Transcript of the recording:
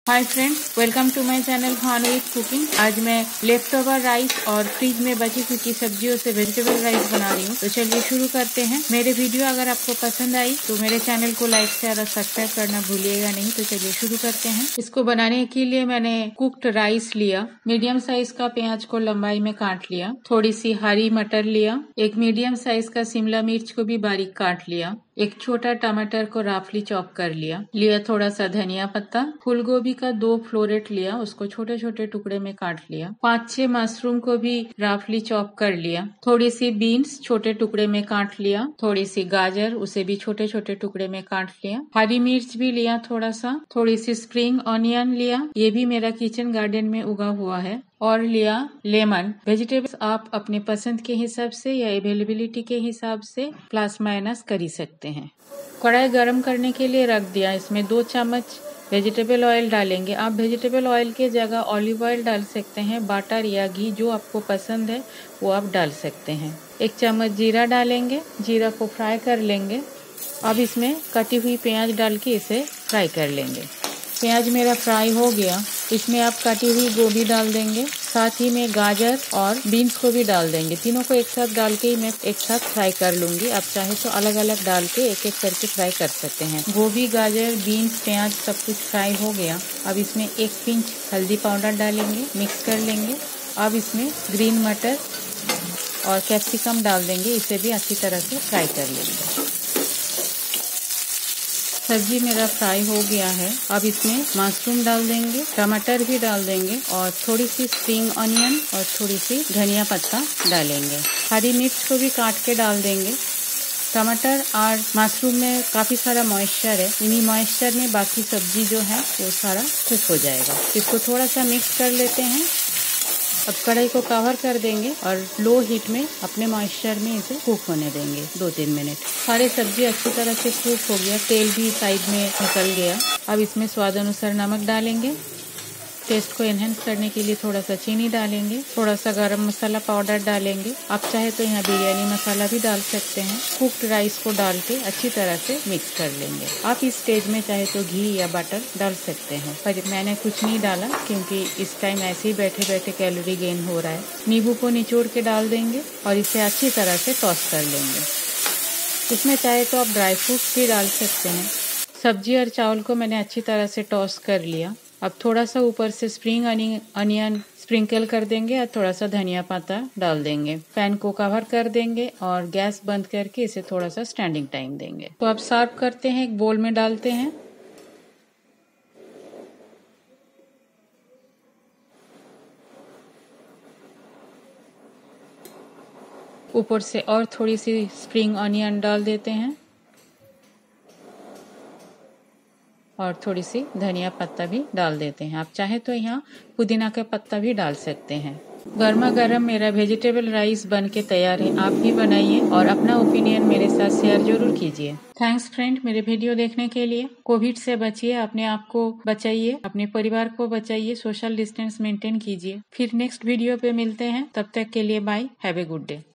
Hi friends, welcome to my channel Bhanu with cooking. आज मैं leftover rice और fridge में बची कुछ सब्जियों से वेजिटेबल राइस बना रही हूँ। तो चलिए शुरू करते हैं। मेरे वीडियो अगर आपको पसंद आई तो मेरे चैनल को लाइक शेयर और सब्सक्राइब करना भूलिएगा नहीं। तो चलिए शुरू करते हैं। इसको बनाने के लिए मैंने कुक्ड राइस लिया, मीडियम साइज का प्याज को लंबाई में काट लिया, थोड़ी सी हरी मटर लिया, एक मीडियम साइज का शिमला मिर्च को भी बारीक काट लिया, एक छोटा टमाटर को राफली चॉप कर लिया थोड़ा सा धनिया पत्ता, फूल गोभी का 2 फ्लोरेट लिया, उसको छोटे छोटे टुकड़े में काट लिया, 5-6 मशरूम को भी राफली चॉप कर लिया, थोड़ी सी बीन्स छोटे टुकड़े में काट लिया, थोड़ी सी गाजर उसे भी छोटे छोटे टुकड़े में काट लिया, हरी मिर्च भी लिया थोड़ा सा, थोड़ी सी स्प्रिंग ऑनियन लिया, ये भी मेरा किचन गार्डन में उगा हुआ है, और लिया लेमन। वेजिटेबल्स आप अपने पसंद के हिसाब से या अवेलेबिलिटी के हिसाब से प्लस माइनस कर ही सकते हैं। कढ़ाई गरम करने के लिए रख दिया, इसमें 2 चम्मच वेजिटेबल ऑयल डालेंगे। आप वेजिटेबल ऑयल के जगह ऑलिव ऑयल डाल सकते हैं, बटर या घी जो आपको पसंद है वो आप डाल सकते हैं। 1 चम्मच जीरा डालेंगे, जीरा को फ्राई कर लेंगे। अब इसमें कटी हुई प्याज डाल के इसे फ्राई कर लेंगे। प्याज मेरा फ्राई हो गया, इसमें आप कटी हुई गोभी डाल देंगे, साथ ही में गाजर और बीन्स को भी डाल देंगे। तीनों को एक साथ डाल के ही मैं एक साथ फ्राई कर लूंगी। आप चाहे तो अलग अलग डाल के एक एक करके फ्राई कर सकते हैं। गोभी, गाजर, बीन्स, प्याज सब कुछ फ्राई हो गया। अब इसमें 1 पिंच हल्दी पाउडर डालेंगे, मिक्स कर लेंगे। अब इसमें ग्रीन मटर और कैप्सिकम डाल देंगे, इसे भी अच्छी तरह से फ्राई कर लेंगे। सब्जी मेरा फ्राई हो गया है। अब इसमें मशरूम डाल देंगे, टमाटर भी डाल देंगे और थोड़ी सी स्प्रिंग ऑनियन और थोड़ी सी धनिया पत्ता डालेंगे। हरी मिर्च को भी काट के डाल देंगे। टमाटर और मशरूम में काफी सारा मॉइस्चर है, इन्हीं मॉइस्चर में बाकी सब्जी जो है वो सारा कुक हो जाएगा। इसको थोड़ा सा मिक्स कर लेते हैं। अब कढ़ाई को कवर कर देंगे और लो हीट में अपने मॉइस्चर में इसे कुक होने देंगे 2-3 मिनट। सारे सब्जी अच्छी तरह से कुक हो गया, तेल भी साइड में निकल गया। अब इसमें स्वाद अनुसार नमक डालेंगे, टेस्ट को एनहेंस करने के लिए थोड़ा सा चीनी डालेंगे, थोड़ा सा गरम मसाला पाउडर डालेंगे। आप चाहे तो यहाँ बिरयानी मसाला भी डाल सकते हैं। कुक्ड राइस को डाल के अच्छी तरह से मिक्स कर लेंगे। आप इस स्टेज में चाहे तो घी या बटर डाल सकते हैं, पर मैंने कुछ नहीं डाला क्योंकि इस टाइम ऐसे ही बैठे बैठे कैलोरी गेन हो रहा है। नींबू को निचोड़ के डाल देंगे और इसे अच्छी तरह से टॉस कर लेंगे। इसमें चाहे तो आप ड्राई फ्रूट्स भी डाल सकते हैं। सब्जी और चावल को मैंने अच्छी तरह से टॉस कर लिया। अब थोड़ा सा ऊपर से स्प्रिंग अनियन स्प्रिंकल कर देंगे और थोड़ा सा धनिया पत्ता डाल देंगे। पैन को कवर कर देंगे और गैस बंद करके इसे थोड़ा सा स्टैंडिंग टाइम देंगे। तो अब सर्व करते हैं, एक बोल में डालते हैं। ऊपर से और थोड़ी सी स्प्रिंग अनियन डाल देते हैं और थोड़ी सी धनिया पत्ता भी डाल देते हैं। आप चाहे तो यहाँ पुदीना का पत्ता भी डाल सकते हैं। गर्मा गर्म मेरा वेजिटेबल राइस बन के तैयार है। आप भी बनाइए और अपना ओपिनियन मेरे साथ शेयर जरूर कीजिए। थैंक्स फ्रेंड, मेरे वीडियो देखने के लिए। कोविड से बचिए, अपने आप को बचाइए, अपने परिवार को बचाइए, सोशल डिस्टेंस मेंटेन कीजिए। फिर नेक्स्ट वीडियो पे मिलते हैं, तब तक के लिए bye, have a good day.